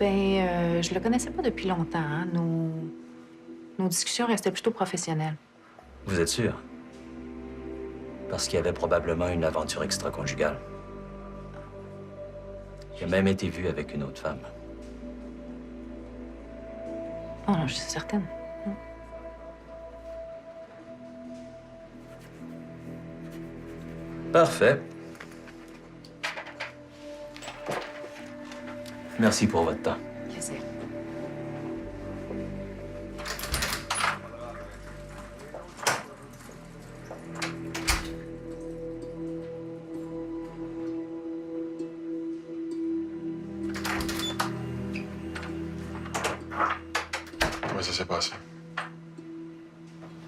Je le connaissais pas depuis longtemps. Hein. Nos discussions restaient plutôt professionnelles. Vous êtes sûr? Parce qu'il y avait probablement une aventure extra-conjugale. Il a même été vu avec une autre femme. Oh non, je suis certaine. Parfait. Merci pour votre temps. Plaisir. Comment ça s'est passé?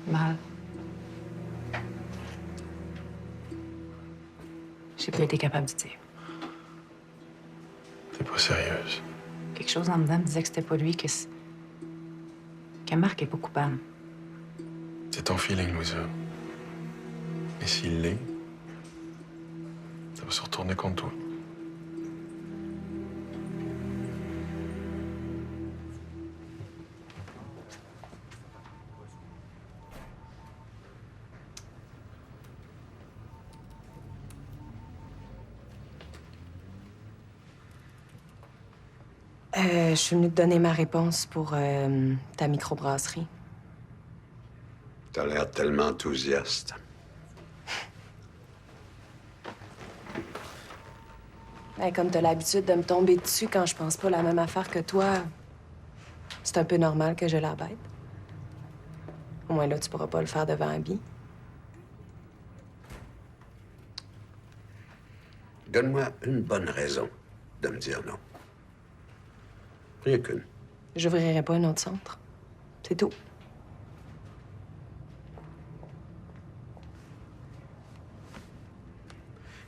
Mal. J'ai pas été capable de dire. T'es pas sérieuse. Quelque chose en dedans me disait que c'était pas lui, que Marc est pas coupable. C'est ton feeling, Louisa. Et s'il l'est, ça va se retourner contre toi. Je suis venue te donner ma réponse pour ta microbrasserie. T'as l'air tellement enthousiaste. Ben, comme t'as l'habitude de me tomber dessus quand je pense pas la même affaire que toi, c'est un peu normal que je la bête. Au moins là, tu pourras pas le faire devant Abby. Donne-moi une bonne raison de me dire non. Rien qu'une. J'ouvrirai pas un autre centre. C'est tout.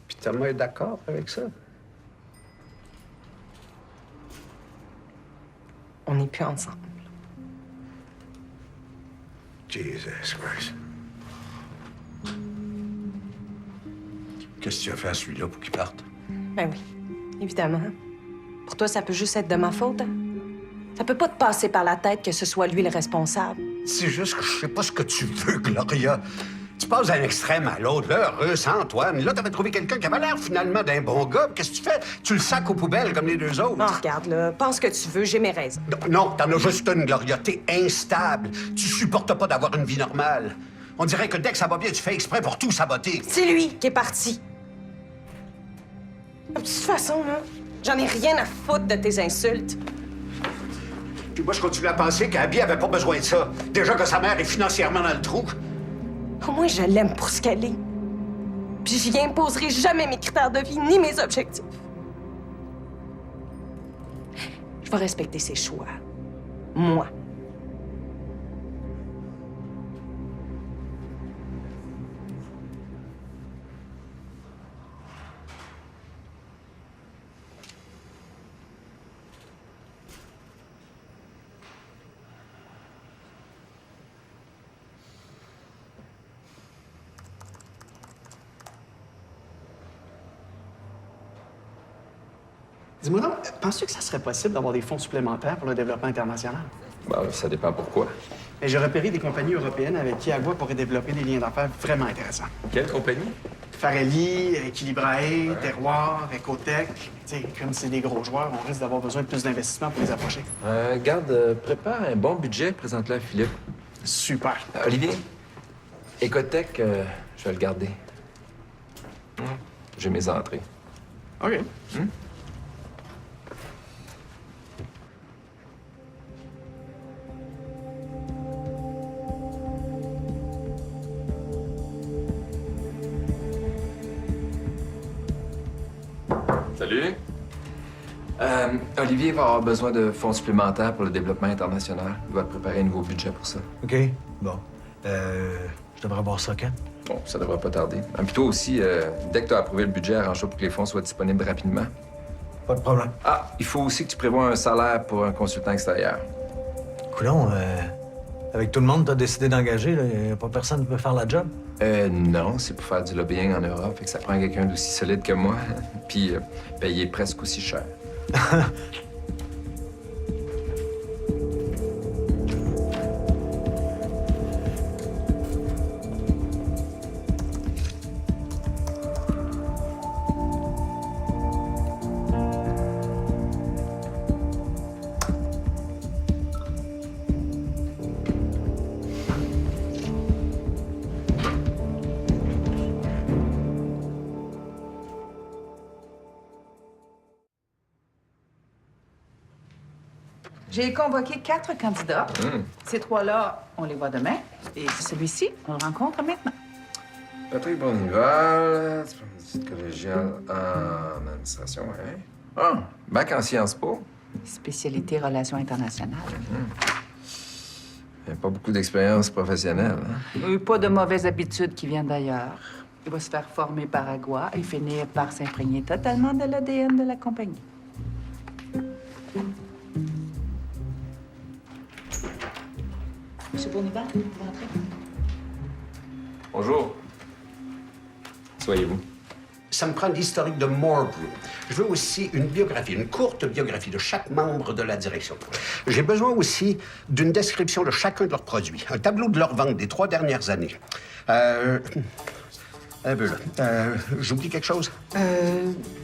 Puis Thomas est d'accord avec ça? On n'est plus ensemble. Jesus Christ. Qu'est-ce que tu as fait à celui-là pour qu'il parte? Ben oui, évidemment. Pour toi, ça peut juste être de ma faute. Hein? Ça peut pas te passer par la tête que ce soit lui le responsable. C'est juste que je sais pas ce que tu veux, Gloria. Tu passes d'un extrême à l'autre, là, heureux sans Antoine. Là, t'avais trouvé quelqu'un qui avait l'air finalement d'un bon gars. Qu'est-ce que tu fais? Tu le sacs aux poubelles comme les deux autres. Oh, regarde, là, pense que tu veux, j'ai mes raisons. Non, t'en as juste une, Gloria. T'es instable. Tu supportes pas d'avoir une vie normale. On dirait que dès que ça va bien, tu fais exprès pour tout saboter. C'est lui qui est parti. De toute façon, là, j'en ai rien à foutre de tes insultes. Puis moi, je continue à penser qu'Abby avait pas besoin de ça. Déjà que sa mère est financièrement dans le trou. Au moins, je l'aime pour ce qu'elle est. Puis j'y imposerai jamais mes critères de vie ni mes objectifs. Je vais respecter ses choix. Moi. Dis-moi donc, penses-tu que ça serait possible d'avoir des fonds supplémentaires pour le développement international? Ben, ça dépend pourquoi. Et j'ai repéré des compagnies européennes avec qui Agua pourrait développer des liens d'affaires vraiment intéressants. Quelle compagnie? Farelli, Equilibrae, Terroir, Ecotech. Tu sais, comme c'est des gros joueurs, on risque d'avoir besoin de plus d'investissement pour les approcher. Garde, prépare un bon budget, présente-le à Philippe. Super. Olivier, Ecotech, je vais le garder. J'ai mes entrées. OK. Salut. Olivier va avoir besoin de fonds supplémentaires pour le développement international. Il va te préparer un nouveau budget pour ça. OK. Bon. Je devrais voir ça quand? Bon, ça devrait pas tarder. Puis toi aussi, dès que tu as approuvé le budget, arrange-toi pour que les fonds soient disponibles rapidement. Pas de problème. Ah, il faut aussi que tu prévois un salaire pour un consultant extérieur. Coudonc, avec tout le monde, t'as décidé d'engager, là. Y a pas personne qui peut faire la job? Non, c'est pour faire du lobbying en Europe. Fait que ça prend quelqu'un d'aussi solide que moi. Puis payer presque aussi cher. J'ai convoqué 4 candidats. Ces 3-là, on les voit demain. Et celui-ci, on le rencontre maintenant. Patrick Bonnival, diplôme collégial en administration, hein? Ah, bac en Sciences Po. Spécialité relations internationales. Il n'y a pas beaucoup d'expérience professionnelle, hein? Pas de mauvaises habitudes qui viennent d'ailleurs. Il va se faire former par Agua et finir par s'imprégner totalement de l'ADN de la compagnie. Monsieur Bonnival, vous rentrez? Bonjour. Soyez-vous. Ça me prend l'historique de Moore Brew. Je veux aussi une biographie, une courte biographie de chaque membre de la direction. J'ai besoin aussi d'une description de chacun de leurs produits, un tableau de leur vente des 3 dernières années. J'oublie quelque chose?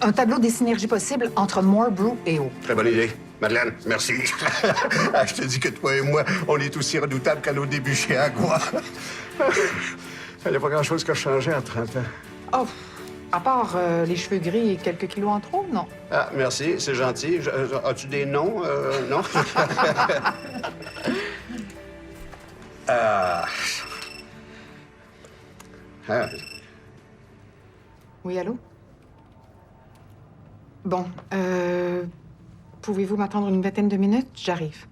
Un tableau des synergies possibles entre Moore Brew et O. Très bonne idée. Madeleine, merci. Je te dis que toi et moi, on est aussi redoutables qu'à nos débuts chez Agua. Il n'y a pas grand-chose qui a changé en 30 ans. Oh, à part les cheveux gris et quelques kilos en trop, non? Ah, merci, c'est gentil. As-tu des noms? Non? Oui, allô? Bon, pouvez-vous m'attendre une vingtaine de minutes? J'arrive.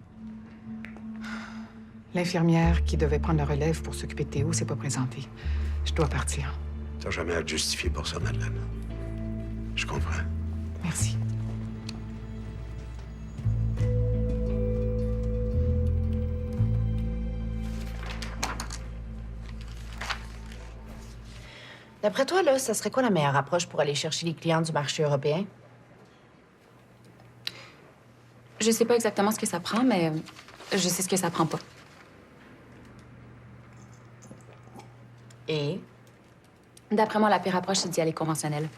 L'infirmière qui devait prendre la relève pour s'occuper de Théo s'est pas présentée. Je dois partir. T'as jamais à te justifier pour ça, Madeleine. Je comprends. Merci. D'après toi, là, ça serait quoi la meilleure approche pour aller chercher les clients du marché européen? Je sais pas exactement ce que ça prend, mais je sais ce que ça prend pas. Et? D'après moi, la pire approche, c'est d'y aller conventionnel.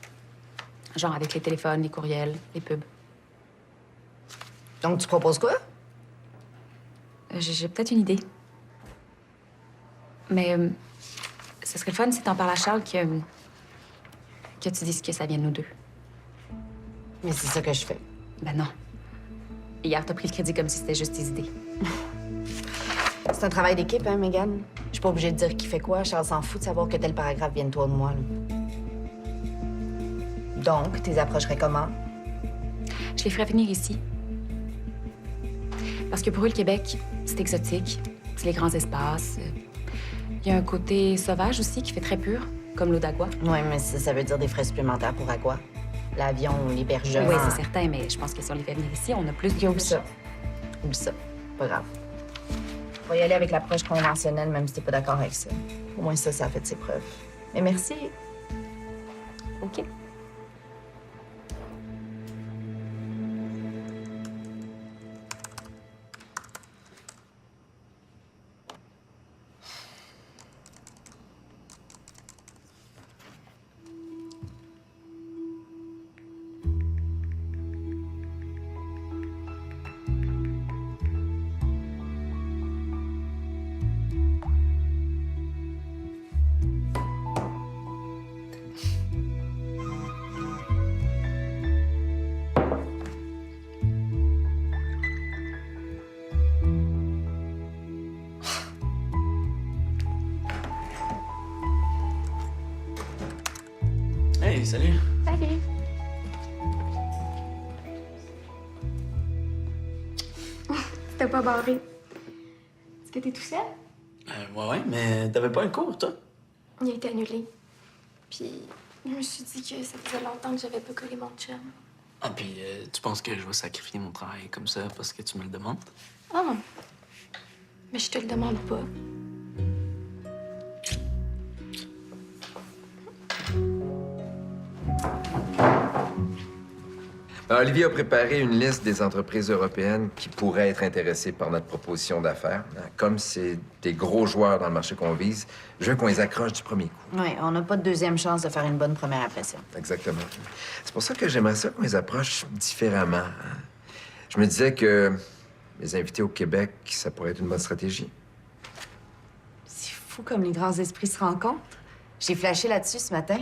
Genre avec les téléphones, les courriels, les pubs. Donc, tu proposes quoi? J'ai peut-être une idée. Mais ce serait le fun si t'en parles à Charles que tu dises que ça vient de nous deux. Mais c'est ça que je fais. Ben non. Hier, t'as pris le crédit comme si c'était juste tes idées. C'est un travail d'équipe, hein, Mégane? Je suis pas obligée de dire qui fait quoi. Charles s'en fout de savoir que tel paragraphe vient de toi ou de moi, là. Donc, tes approcherais comment? Je les ferais venir ici. Parce que pour eux, le Québec, c'est exotique. C'est les grands espaces. Il y a un côté sauvage aussi qui fait très pur, comme l'eau d'Agua. Oui, mais ça veut dire des frais supplémentaires pour Agua. L'avion, l'hébergement... Oui, c'est certain, mais je pense que si on les fait venir ici, on a plus de... Oublie ça. Oublie ça. Pas grave. On va y aller avec l'approche conventionnelle, même si t'es pas d'accord avec ça. Au moins ça a fait ses preuves. Mais merci. OK. Hey, salut. Salut. T'as pas barré. Est-ce que t'es tout seul? Ouais, mais t'avais pas un cours, toi? Il a été annulé. Puis, je me suis dit que ça faisait longtemps que j'avais pas collé mon chum. Ah, puis tu penses que je vais sacrifier mon travail comme ça parce que tu me le demandes? Ah! Mais je te le demande pas. Olivier a préparé une liste des entreprises européennes qui pourraient être intéressées par notre proposition d'affaires. Comme c'est des gros joueurs dans le marché qu'on vise, je veux qu'on les accroche du premier coup. Oui, on n'a pas de deuxième chance de faire une bonne première impression. Exactement. C'est pour ça que j'aimerais ça qu'on les approche différemment. Je me disais que les invités au Québec, ça pourrait être une bonne stratégie. C'est fou comme les grands esprits se rencontrent. J'ai flashé là-dessus ce matin.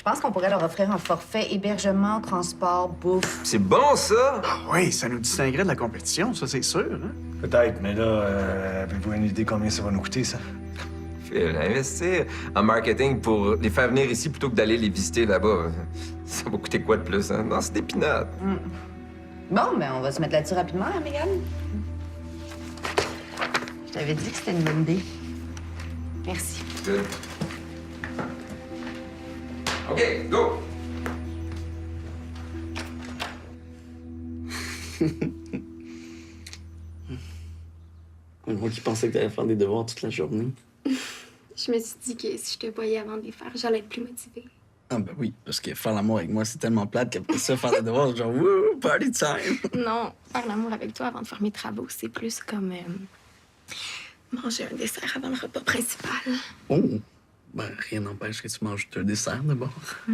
Je pense qu'on pourrait leur offrir un forfait hébergement, transport, bouffe. C'est bon, ça? Ah oui, ça nous distinguerait de la compétition, ça, c'est sûr. Hein? Peut-être, mais là, avez-vous une idée combien ça va nous coûter, ça? Phil, investir en marketing pour les faire venir ici plutôt que d'aller les visiter là-bas, ça va coûter quoi de plus, hein? Non, c'est des pinottes. Bon, ben on va se mettre là-dessus rapidement, hein, Mégane? Je t'avais dit que c'était une bonne idée. Merci. Good. OK, go! Moi qui pensais que t'allais faire des devoirs toute la journée. Je me suis dit que si je te voyais avant de les faire, j'allais être plus motivée. Ah ben oui, parce que faire l'amour avec moi, c'est tellement plate qu'après ça, faire des devoirs, genre, wouh, party time! Non, faire l'amour avec toi avant de faire mes travaux, c'est plus comme manger un dessert avant le repas principal. Oh! Ben, rien n'empêche que tu manges un dessert d'abord. Oh,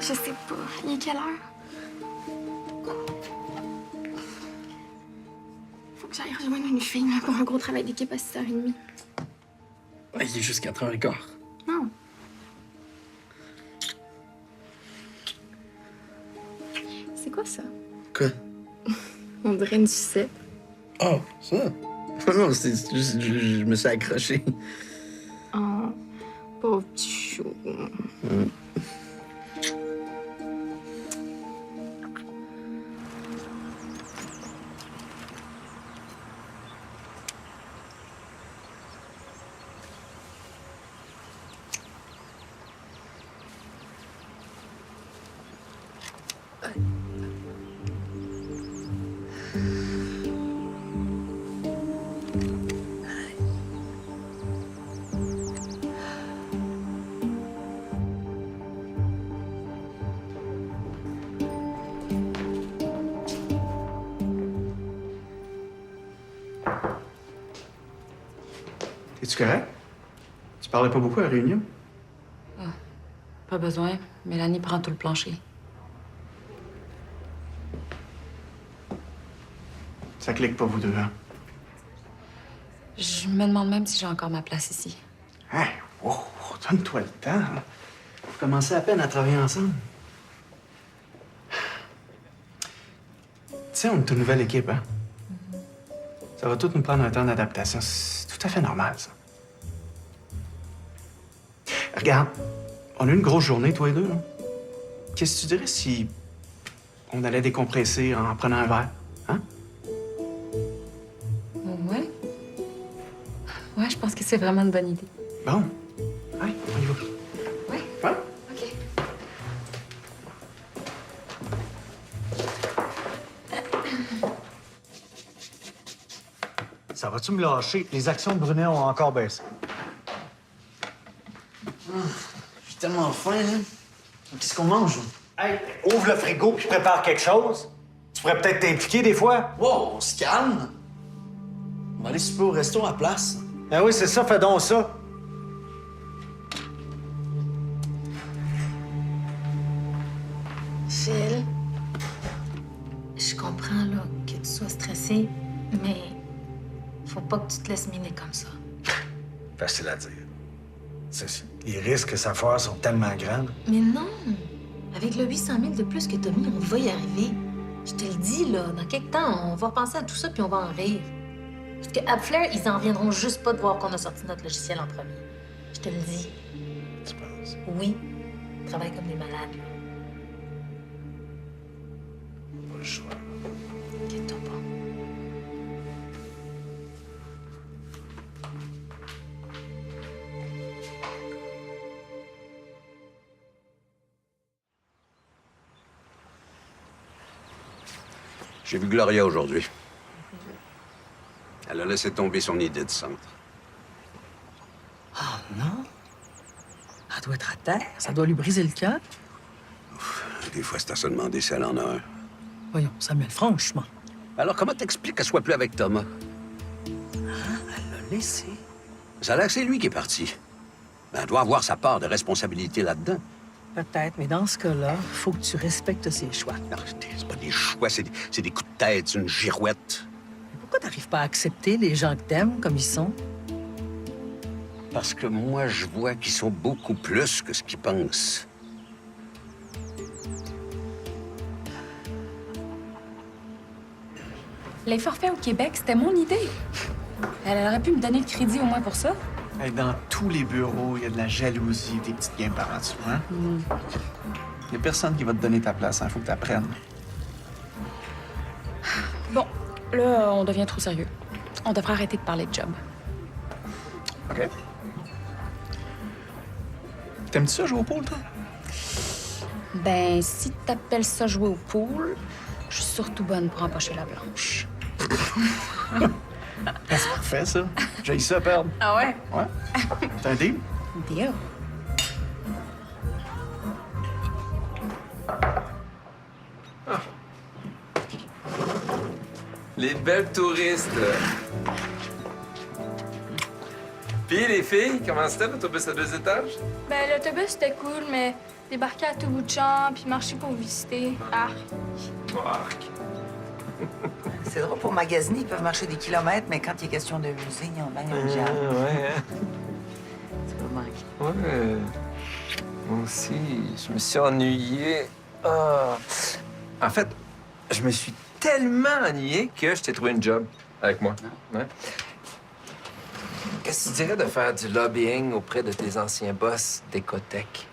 je sais pas. Il est quelle heure? Faut que j'aille rejoindre une fille là, pour un gros travail d'équipe à 6h30. Ben, il est juste 4h15. Non. C'est quoi ça? Quoi? On dirait une sucette. Oh, ça? Non, c'est juste, je me suis accroché. Oh, pauvre petit chou. Es-tu correct? Tu parlais pas beaucoup à la réunion? Pas besoin. Mélanie prend tout le plancher. Ça clique pas, vous deux, hein? Je me demande même si j'ai encore ma place ici. Hey, wow, donne-toi le temps. Hein? Vous commencez à peine à travailler ensemble. Tu sais, on est une nouvelle équipe, hein? Ça va tout nous prendre un temps d'adaptation. C'est tout à fait normal, ça. Regarde, on a eu une grosse journée, toi et deux. Hein? Qu'est-ce que tu dirais si on allait décompresser en prenant un verre? Hein? Ouais. Ouais, je pense que c'est vraiment une bonne idée. Bon. Allez, on y va. Ouais. Ouais? OK. Ça va-tu me lâcher? Les actions de Brunet ont encore baissé. J'ai tellement faim, hein? Qu'est-ce qu'on mange? Hey, ouvre le frigo puis prépare quelque chose. Tu pourrais peut-être t'impliquer des fois. Wow, on se calme. On va aller souper au resto à la place. Ah oui, c'est ça, fais donc ça. Phil, je comprends là, que tu sois stressé, mais faut pas que tu te laisses miner comme ça. Facile à dire. Les risques que ça fait sont tellement grands. Mais non! Avec le 800 000 de plus que t'as mis, on va y arriver. Je te le dis, là, dans quelques temps, on va repenser à tout ça puis on va en rire. Parce que AppFlair, ils en reviendront juste pas de voir qu'on a sorti notre logiciel en premier. Je te le dis. Tu penses? Oui. On travaille comme des malades, là. Pas le choix. Inquiète-toi pas. J'ai vu Gloria aujourd'hui. Elle a laissé tomber son idée de centre. Oh non? Elle doit être à terre. Ça doit lui briser le cœur. Des fois, c'est à se demander si elle en a un. Voyons, Samuel, franchement. Alors, comment t'expliques qu'elle soit plus avec Thomas? Elle l'a laissé. Ça a l'air que c'est lui qui est parti. Ben, elle doit avoir sa part de responsabilité là-dedans. Peut-être, mais dans ce cas-là, il faut que tu respectes ses choix. Non, c'est pas des choix, c'est des coups de tête, c'est une girouette. Pourquoi t'arrives pas à accepter les gens que t'aimes comme ils sont? Parce que moi, je vois qu'ils sont beaucoup plus que ce qu'ils pensent. Les forfaits au Québec, c'était mon idée. Elle aurait pu me donner le crédit au moins pour ça. Hey, dans tous les bureaux, il y a de la jalousie, des petites games par là-dessus, hein? Il y a personne qui va te donner ta place, hein? Faut que tu apprennes. Bon, là, on devient trop sérieux. On devrait arrêter de parler de job. OK. T'aimes-tu ça, jouer au pool, toi? Ben, si t'appelles ça jouer au pool, je suis surtout bonne pour empocher la blanche. C'est parfait, ça. J'ai ça à perdre. Ah ouais? Ouais. T'as un deal? Deal. Les belles touristes. Puis les filles, comment c'était l'autobus à 2 étages? Ben, l'autobus, c'était cool, mais débarquer à tout bout de champ puis marcher pour visiter. Ah. C'est drôle, pour magasiner, ils peuvent marcher des kilomètres, mais quand il est question de musée, ils ont bien un diable. Ouais, hein? Ça me manque. Ouais. Moi aussi, je me suis ennuyé. Ah. En fait, je me suis tellement ennuyé que je t'ai trouvé une job avec moi. Ouais. Qu'est-ce que tu dirais de faire du lobbying auprès de tes anciens boss d'Écotech?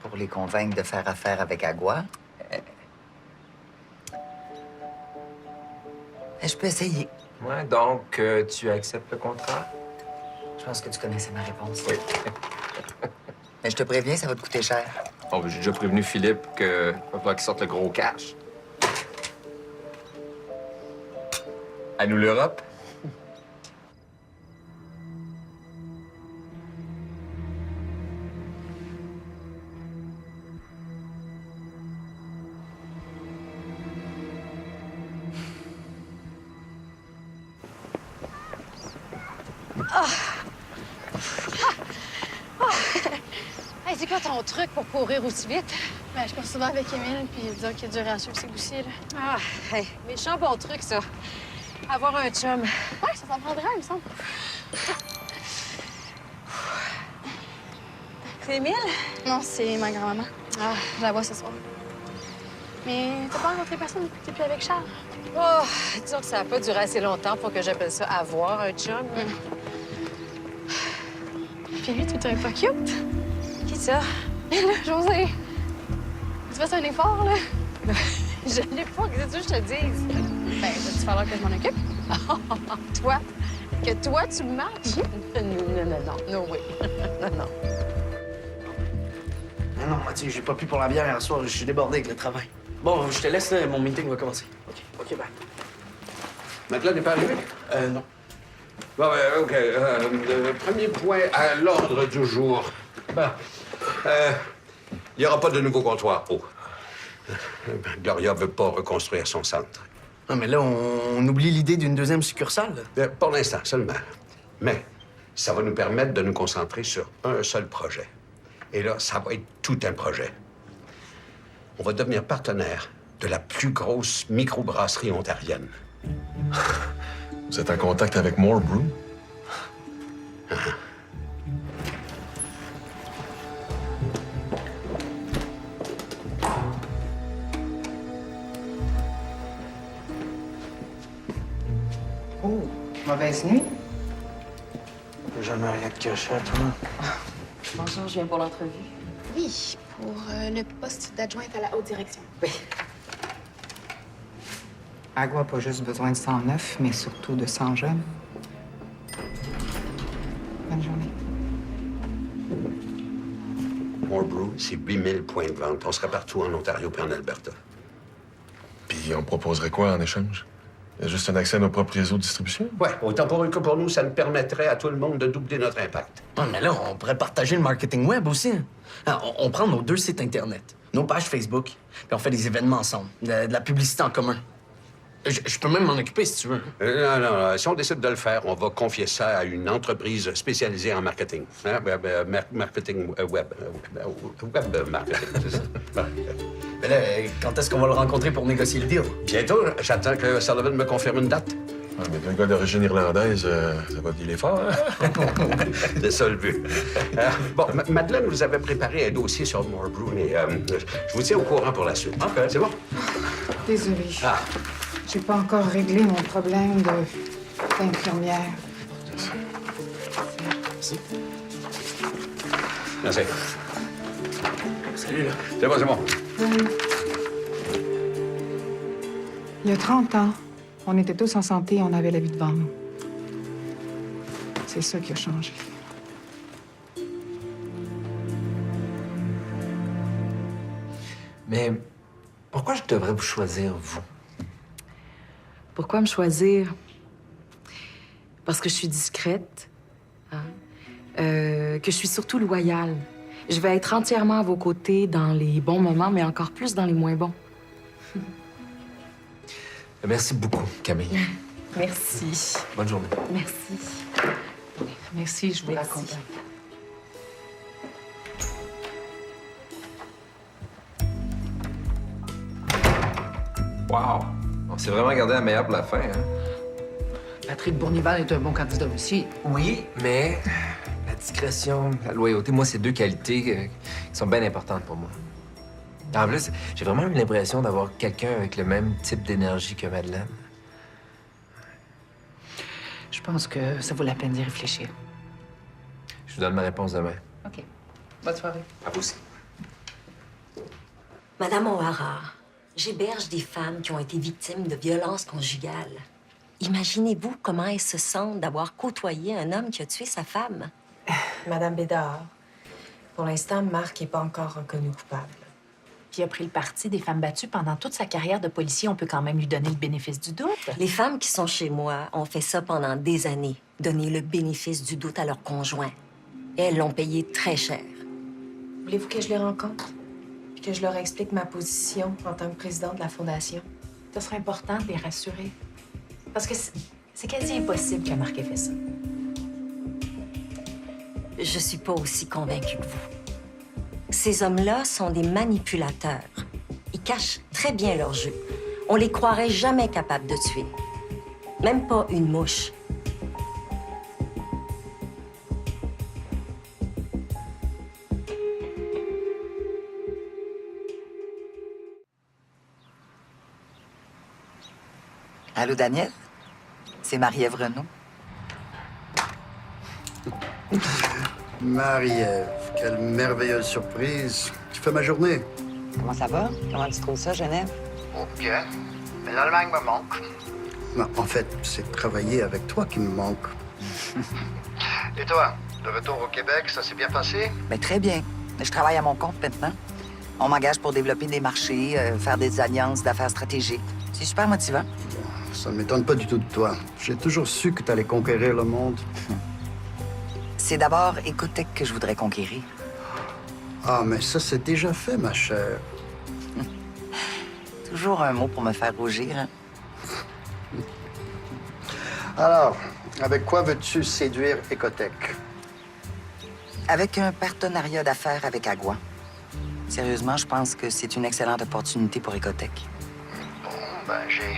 Pour les convaincre de faire affaire avec Agua, je peux essayer. Ouais, donc tu acceptes le contrat? Je pense que tu connaissais ma réponse. Oui. Mais je te préviens, ça va te coûter cher. Oh, j'ai déjà prévenu Philippe qu'il va falloir qu'il sorte le gros cash. À nous l'Europe? Hey, c'est quoi ton truc pour courir aussi vite? Ben, je cours souvent avec Émile, puis il dit qu'il est dur à suivre ses goussis, là. Ah, hey, méchant bon truc, ça. Avoir un chum. Ouais, ça s'en prendrait, il me semble. C'est Émile? Non, c'est ma grand-maman. Ah. Je la vois ce soir. Mais t'as pas rencontré personne depuis que t'es plus avec Charles? Oh, disons que ça n'a pas duré assez longtemps pour que j'appelle ça avoir un chum. Puis lui, tu le trouvais pas cute? Qui ça? Là, José. Tu fais un effort, là? Je l'ai pas, qu'est-ce que tu veux que je te dise? Ben, va-tu falloir que je m'en occupe? Toi? Que toi, tu me matches? Non, no way. Non. Non, Mathieu, j'ai pas pu pour la bière hier soir. Je suis débordé avec le travail. Bon, je te laisse, là. Mon meeting va commencer. OK, bye. Madeleine n'est pas arrivée? Non. Bon, OK. Le premier point à l'ordre du jour. Bon. Il n'y aura pas de nouveau comptoir haut. Gloria veut pas reconstruire son centre. Non, mais là, on oublie l'idée d'une deuxième succursale. Pour l'instant seulement. Mais ça va nous permettre de nous concentrer sur un seul projet. Et là, ça va être tout un projet. On va devenir partenaire de la plus grosse microbrasserie ontarienne. Vous êtes en contact avec More Brew? Oh, mauvaise nuit. Jamais rien de caché à toi. Bonjour, je viens pour l'entrevue. Oui, pour le poste d'adjointe à la haute direction. Oui. Agua n'a pas juste besoin de 109, mais surtout de 100 jeunes. Bonne journée. More Brew, c'est 8000 points de vente. On serait partout en Ontario et en Alberta. Puis on proposerait quoi en échange? Juste un accès à nos propres réseaux de distribution? Ouais, autant pour eux que pour nous, ça nous permettrait à tout le monde de doubler notre impact. Ouais, mais là, on pourrait partager le marketing web aussi. On prend nos 2 sites Internet, nos pages Facebook, puis on fait des événements ensemble, de la publicité en commun. Je peux même m'en occuper si tu veux. Non. Si on décide de le faire, on va confier ça à une entreprise spécialisée en marketing. Hein? Marketing web. Web marketing, c'est ça. Mais là, quand est-ce qu'on va le rencontrer pour négocier le deal? Bientôt. J'attends que Sullivan me confirme une date. Ouais, mais d'un gars d'origine irlandaise, ça va dealer fort, hein? C'est ça le but. Bon, Madeleine vous avait préparé un dossier sur More Brew, mais je vous tiens au courant pour la suite. OK. C'est bon? Désolée. Ah. J'ai pas encore réglé mon problème d'infirmière. Merci. Merci. Salut, là. C'est bon, c'est bon. Il y a 30 ans, on était tous en santé et on avait la vie devant nous. C'est ça qui a changé. Mais pourquoi je devrais vous choisir, vous? Pourquoi me choisir? Parce que je suis discrète, hein? Que je suis surtout loyale. Je vais être entièrement à vos côtés dans les bons moments, mais encore plus dans les moins bons. Merci beaucoup, Camille. Merci. Bonne journée. Merci. Merci, je vous raccompagne. Wow! On s'est vraiment gardé la meilleure pour la fin, hein? Patrick Bournival est un bon candidat aussi. Oui, mais la discrétion, la loyauté, moi, c'est deux qualités qui sont bien importantes pour moi. En plus, j'ai vraiment eu l'impression d'avoir quelqu'un avec le même type d'énergie que Madeleine. Je pense que ça vaut la peine d'y réfléchir. Je vous donne ma réponse demain. OK. Bonne soirée. À vous aussi. Madame O'Hara, j'héberge des femmes qui ont été victimes de violences conjugales. Imaginez-vous comment elles se sentent d'avoir côtoyé un homme qui a tué sa femme. Madame Bédard, pour l'instant, Marc n'est pas encore reconnu coupable. Puis il a pris le parti des femmes battues pendant toute sa carrière de policier. On peut quand même lui donner le bénéfice du doute. Les femmes qui sont chez moi ont fait ça pendant des années, donner le bénéfice du doute à leur conjoint. Et elles l'ont payé très cher. Voulez-vous que je les rencontre? Puis que je leur explique ma position en tant que présidente de la Fondation? Ce serait important de les rassurer. Parce que c'est quasi impossible que Marc ait fait ça. Je suis pas aussi convaincue que vous. Ces hommes-là sont des manipulateurs. Ils cachent très bien leur jeu. On les croirait jamais capables de tuer. Même pas une mouche. Allô, Daniel? C'est Marie-Ève Renaud. Marie-Ève, quelle merveilleuse surprise. Tu fais ma journée. Comment ça va? Comment tu trouves ça, Genève? Oh, bien. Mais l'Allemagne me manque. Non, en fait, c'est travailler avec toi qui me manque. Et toi, le retour au Québec, ça s'est bien passé? Mais très bien. Je travaille à mon compte maintenant. On m'engage pour développer des marchés, faire des alliances d'affaires stratégiques. C'est super motivant. Ça ne m'étonne pas du tout de toi. J'ai toujours su que tu allais conquérir le monde. C'est d'abord Ecotech que je voudrais conquérir. Ah, mais ça, c'est déjà fait, ma chère. Toujours un mot pour me faire rougir, hein? Alors, avec quoi veux-tu séduire Ecotech? Avec un partenariat d'affaires avec Agua. Sérieusement, je pense que c'est une excellente opportunité pour Ecotech. Bon, ben, j'ai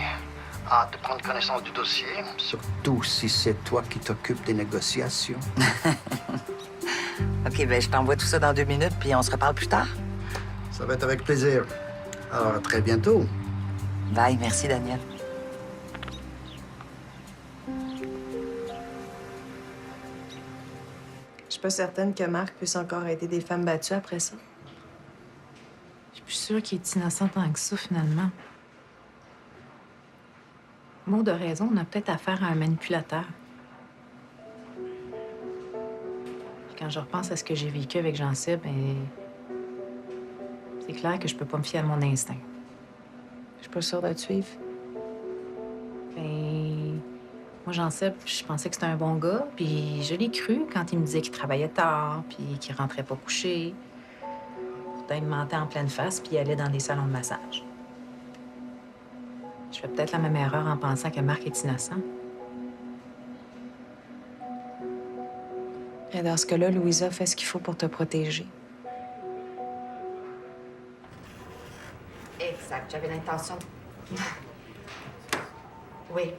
hâte de prendre connaissance du dossier. Surtout si c'est toi qui t'occupes des négociations. OK, ben je t'envoie tout ça dans 2 minutes, puis on se reparle plus tard. Ça va être avec plaisir. Alors, à très bientôt. Bye, merci, Daniel. Je suis pas certaine que Marc puisse encore aider des femmes battues après ça. Je suis plus sûre qu'il est innocent tant que ça, finalement. Mot de raison, on a peut-être affaire à un manipulateur. Puis quand je repense à ce que j'ai vécu avec Jean-Seb, c'est clair que je peux pas me fier à mon instinct. Je suis pas sûre de te suivre. Moi, Jean-Seb, je pensais que c'était un bon gars, puis je l'ai cru quand il me disait qu'il travaillait tard, puis qu'il rentrait pas couché. Pourtant, il me mentait en pleine face, puis il allait dans des salons de massage. Je fais peut-être la même erreur en pensant que Marc est innocent. Et dans ce cas-là, Louisa fait ce qu'il faut pour te protéger. Exact. J'avais l'intention. Oui.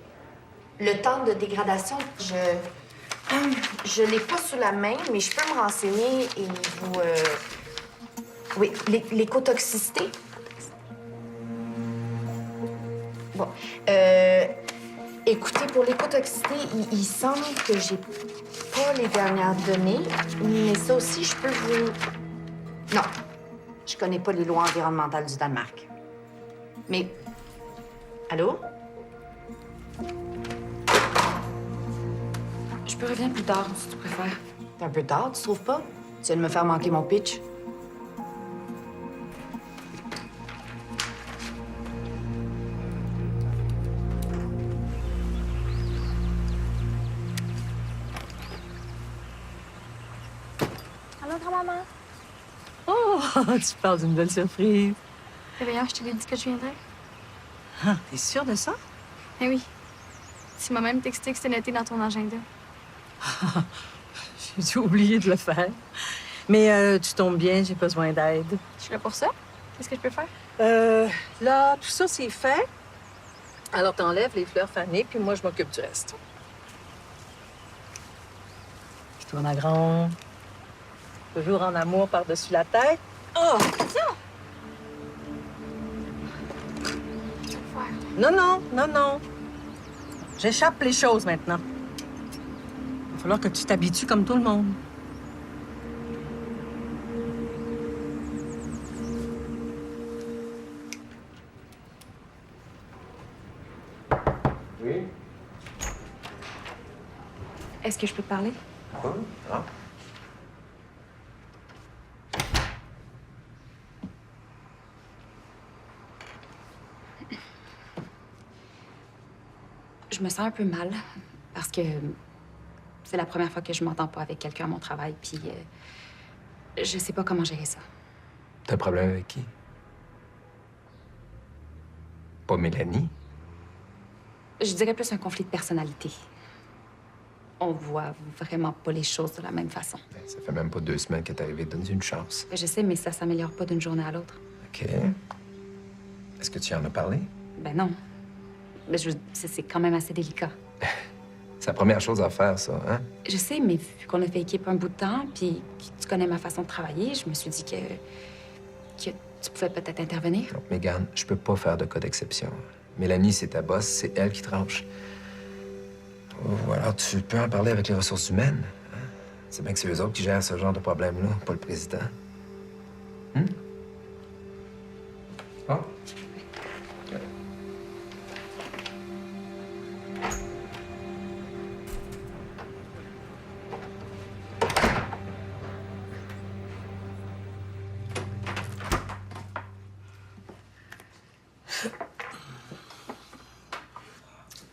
Le temps de dégradation, je l'ai pas sous la main, mais je peux me renseigner et vous... Oui, l'écotoxicité. Bon. Écoutez, pour l'écotoxicité, il semble que j'ai pas les dernières données, mais ça aussi, je peux vous... Non, je connais pas les lois environnementales du Danemark. Mais... Allô? Je peux revenir plus tard, si tu préfères. C'est un peu tard, tu trouves pas? Tu viens de me faire manquer mon pitch. Allô, grand-maman? Oh, tu parles d'une belle surprise. Eh bien, je te l'ai dit que je viendrais. Ah, t'es sûre de ça? Eh oui. Tu m'as même texté que c'était noté dans ton agenda. J'ai oublié de le faire. Mais tu tombes bien, j'ai besoin d'aide. Je suis là pour ça. Qu'est-ce que je peux faire? Là, tout ça, c'est fait. Alors, t'enlèves les fleurs fanées, puis moi, je m'occupe du reste. Puis toi, ma grande, toujours en amour par-dessus la tête. Oh! Non, non, non, non. J'échappe les choses maintenant. Il va falloir que tu t'habitues comme tout le monde. Oui? Est-ce que je peux te parler? Oui. Ah. Je me sens un peu mal parce que c'est la première fois que je m'entends pas avec quelqu'un à mon travail, puis je sais pas comment gérer ça. T'as un problème avec qui? Pas Mélanie? Je dirais plus un conflit de personnalité. On voit vraiment pas les choses de la même façon. Ça fait même pas 2 semaines que t'es arrivé. Donne-lui une chance. Je sais, mais ça s'améliore pas d'une journée à l'autre. OK. Est-ce que tu en as parlé? Ben non. Mais c'est quand même assez délicat. C'est la première chose à faire, ça, hein? Je sais, mais vu qu'on a fait équipe un bout de temps, puis que tu connais ma façon de travailler, je me suis dit que tu pouvais peut-être intervenir. Non, Mégane, je peux pas faire de cas d'exception. Mélanie, c'est ta boss, c'est elle qui tranche. Ou alors tu peux en parler avec les ressources humaines. Hein? C'est bien que c'est eux autres qui gèrent ce genre de problème-là, pas le président. Ah.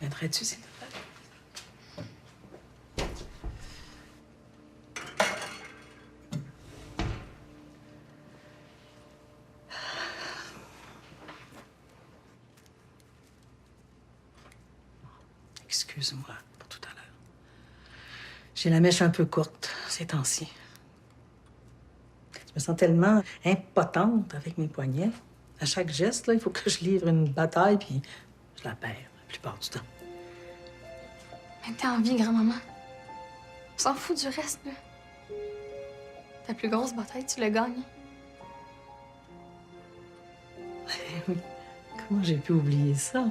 M'aiderais-tu, s'il te plaît? Excuse-moi pour tout à l'heure. J'ai la mèche un peu courte ces temps-ci. Je me sens tellement impotente avec mes poignets. À chaque geste, là, il faut que je livre une bataille, puis je la perds la plupart du temps. Mais t'es en vie, grand-maman. On s'en fout du reste, là. Ta plus grosse bataille, tu l'as gagnée. Oui. Comment j'ai pu oublier ça?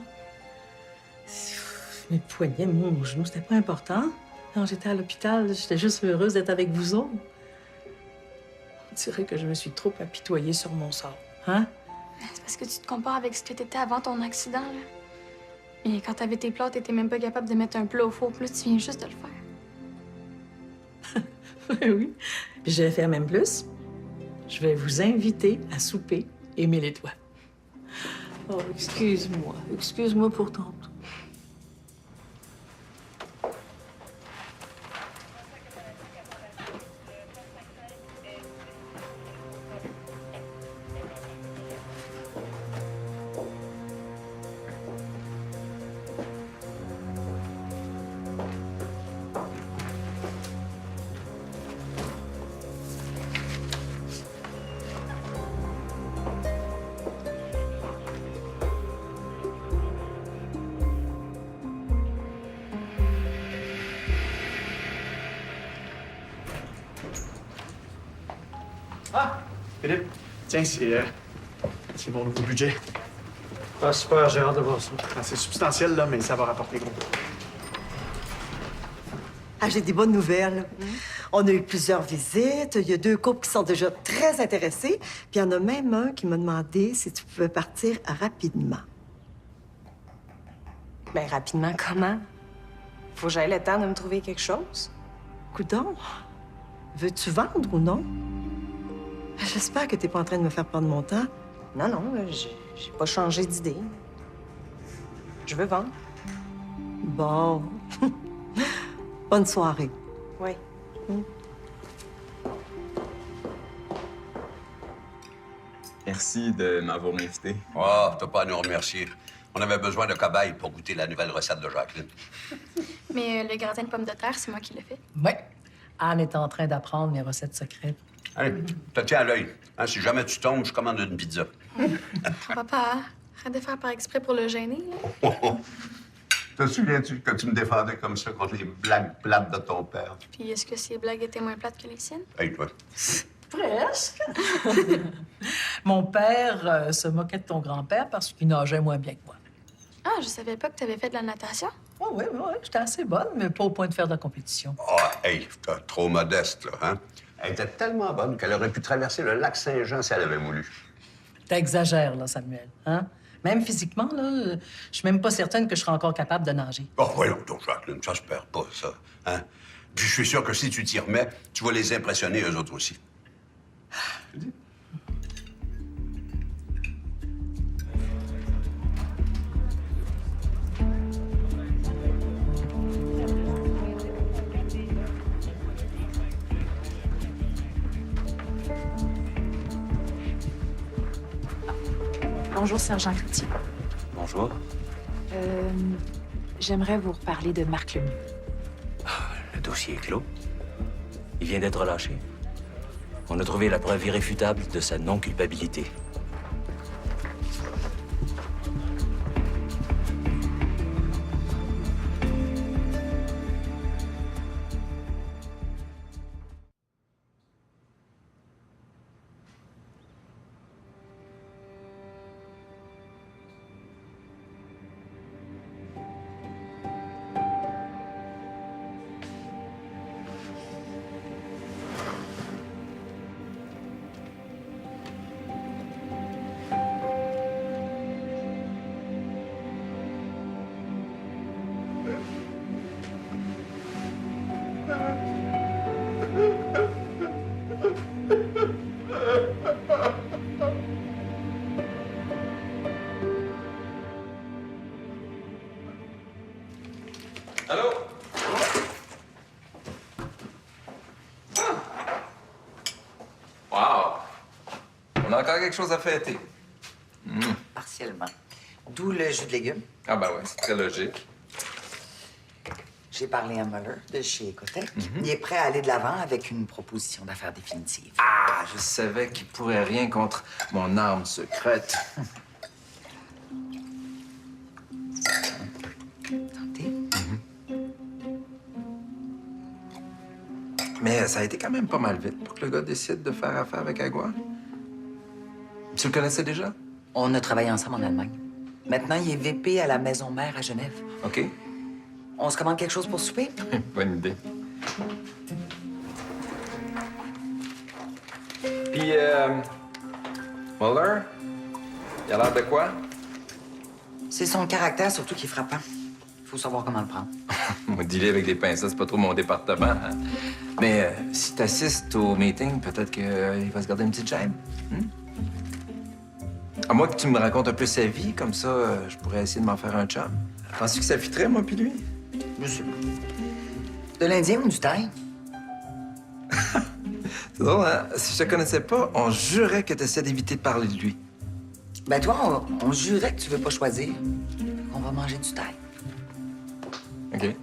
Mes poignets, mon genou, c'était pas important. Quand j'étais à l'hôpital, j'étais juste heureuse d'être avec vous autres. On dirait que je me suis trop apitoyée sur mon sort. Hein? C'est parce que tu te compares avec ce que t'étais avant ton accident, là. Et quand t'avais tes plats, t'étais même pas capable de mettre un plat au four. Plus, tu viens juste de le faire. Oui. Puis je vais faire même plus. Je vais vous inviter à souper et mêler les doigts. Oh, excuse-moi. Excuse-moi pour tantôt. Ah, Philippe, tiens, c'est mon nouveau budget. Ah, super, j'ai hâte de voir ça. Ah, c'est substantiel, là, mais ça va rapporter gros. Ah, j'ai des bonnes nouvelles. On a eu plusieurs visites. Il y a 2 couples qui sont déjà très intéressés. Puis il y en a même un qui m'a demandé si tu pouvais partir rapidement. Ben, rapidement, comment? Faut que j'aille le temps de me trouver quelque chose. Coudon, veux-tu vendre ou non? J'espère que t'es pas en train de me faire perdre mon temps. Non, non, j'ai pas changé d'idée. Je veux vendre. Bon. Bonne soirée. Oui. Merci de m'avoir invité. Oh, t'as pas à nous remercier. On avait besoin de cobayes pour goûter la nouvelle recette de Jacqueline. Mais le gratin de pommes de terre, c'est moi qui l'ai fait. Oui. Anne est en train d'apprendre mes recettes secrètes. Allez, te tiens à l'œil. Hein, si jamais tu tombes, je commande une pizza. Papa, arrête de faire par exprès pour le gêner, là. Te souviens-tu que tu me défendais comme ça contre les blagues plates de ton père? Puis est-ce que ces blagues étaient moins plates que les siennes? Hey, toi. Presque. Mon père se moquait de ton grand-père parce qu'il nageait moins bien que moi. Ah, je savais pas que tu avais fait de la natation. Oh, oui, j'étais assez bonne, mais pas au point de faire de la compétition. Oh, hey, t'es trop modeste, là, hein? Elle était tellement bonne qu'elle aurait pu traverser le lac Saint-Jean si elle avait voulu. T'exagères, là, Samuel. Hein? Même physiquement, là, je suis même pas certaine que je serai encore capable de nager. Oh, voyons donc, Jacqueline, ça se perd pas, ça. Hein? Puis je suis sûr que si tu t'y remets, tu vas les impressionner, eux autres aussi. Bonjour, Sergent Cloutier. Bonjour. J'aimerais vous reparler de Marc Lemieux. Le dossier est clos. Il vient d'être relâché. On a trouvé la preuve irréfutable de sa non-culpabilité. Allô? Wow! On a encore quelque chose à fêter. Partiellement. D'où le jus de légumes. Ah ben ouais, c'est très logique. J'ai parlé à Muller de chez Ecotech. Il est prêt à aller de l'avant avec une proposition d'affaires définitive. Ah, je savais qu'il pourrait rien contre mon arme secrète. Mais ça a été quand même pas mal vite pour que le gars décide de faire affaire avec Agua. Tu le connaissais déjà? On a travaillé ensemble en Allemagne. Maintenant, il est VP à la maison mère à Genève. OK. On se commande quelque chose pour souper? Bonne idée. Puis, Muller, il a l'air de quoi? C'est son caractère surtout qui est frappant. Faut savoir comment le prendre. Moi, dealer avec des pincettes, c'est pas trop mon département. Hein? Mais si t'assistes au meeting, peut-être qu'il va se garder une petite gêne. À moins que tu me racontes un peu sa vie, comme ça, je pourrais essayer de m'en faire un chum. Penses-tu que ça fitterait, moi puis lui? Je sais pas. De l'Indien ou du Thaï? C'est drôle, hein? Si je te connaissais pas, on jurait que t'essaies d'éviter de parler de lui. Ben toi, on jurait que tu veux pas choisir. On va manger du Thaï. OK.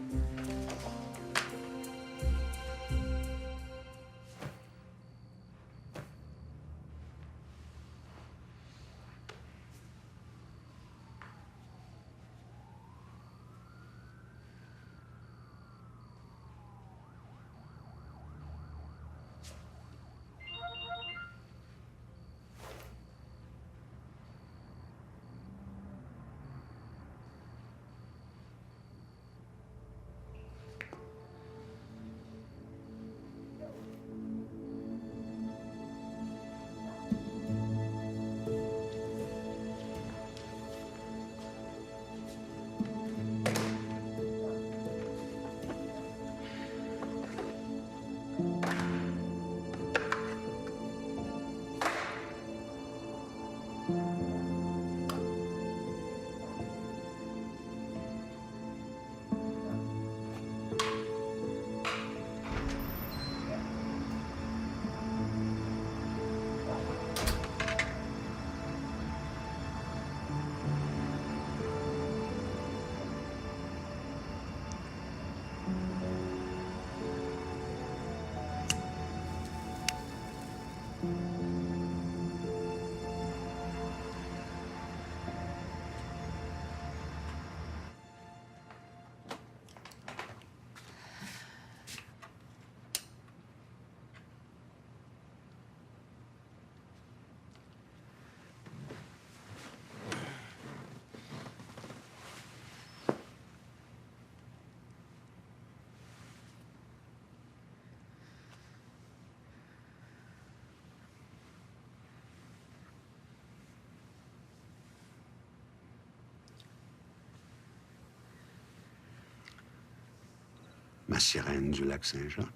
ma sirène du lac Saint-Jean.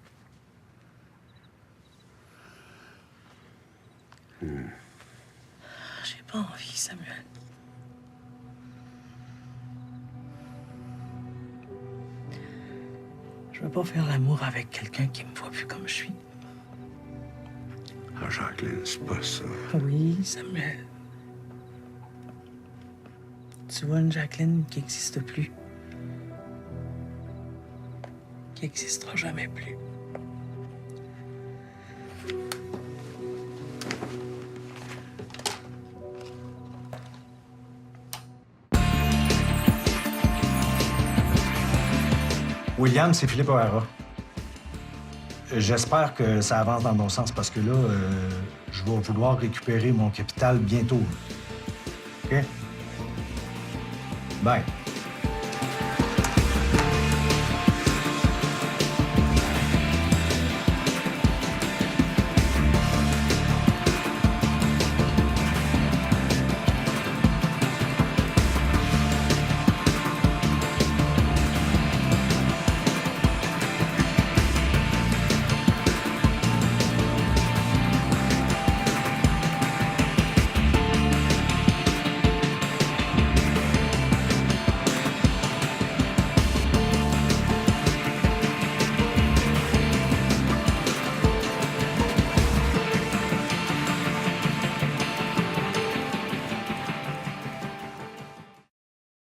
J'ai pas envie, Samuel. Je veux pas faire l'amour avec quelqu'un qui me voit plus comme je suis. Ah, Jacqueline, c'est pas ça. Oui, Samuel. Tu vois une Jacqueline qui n'existe plus. Qui n'existera jamais plus. William, c'est Philippe O'Hara. J'espère que ça avance dans le bon sens parce que là, je vais vouloir récupérer mon capital bientôt. OK? Bye.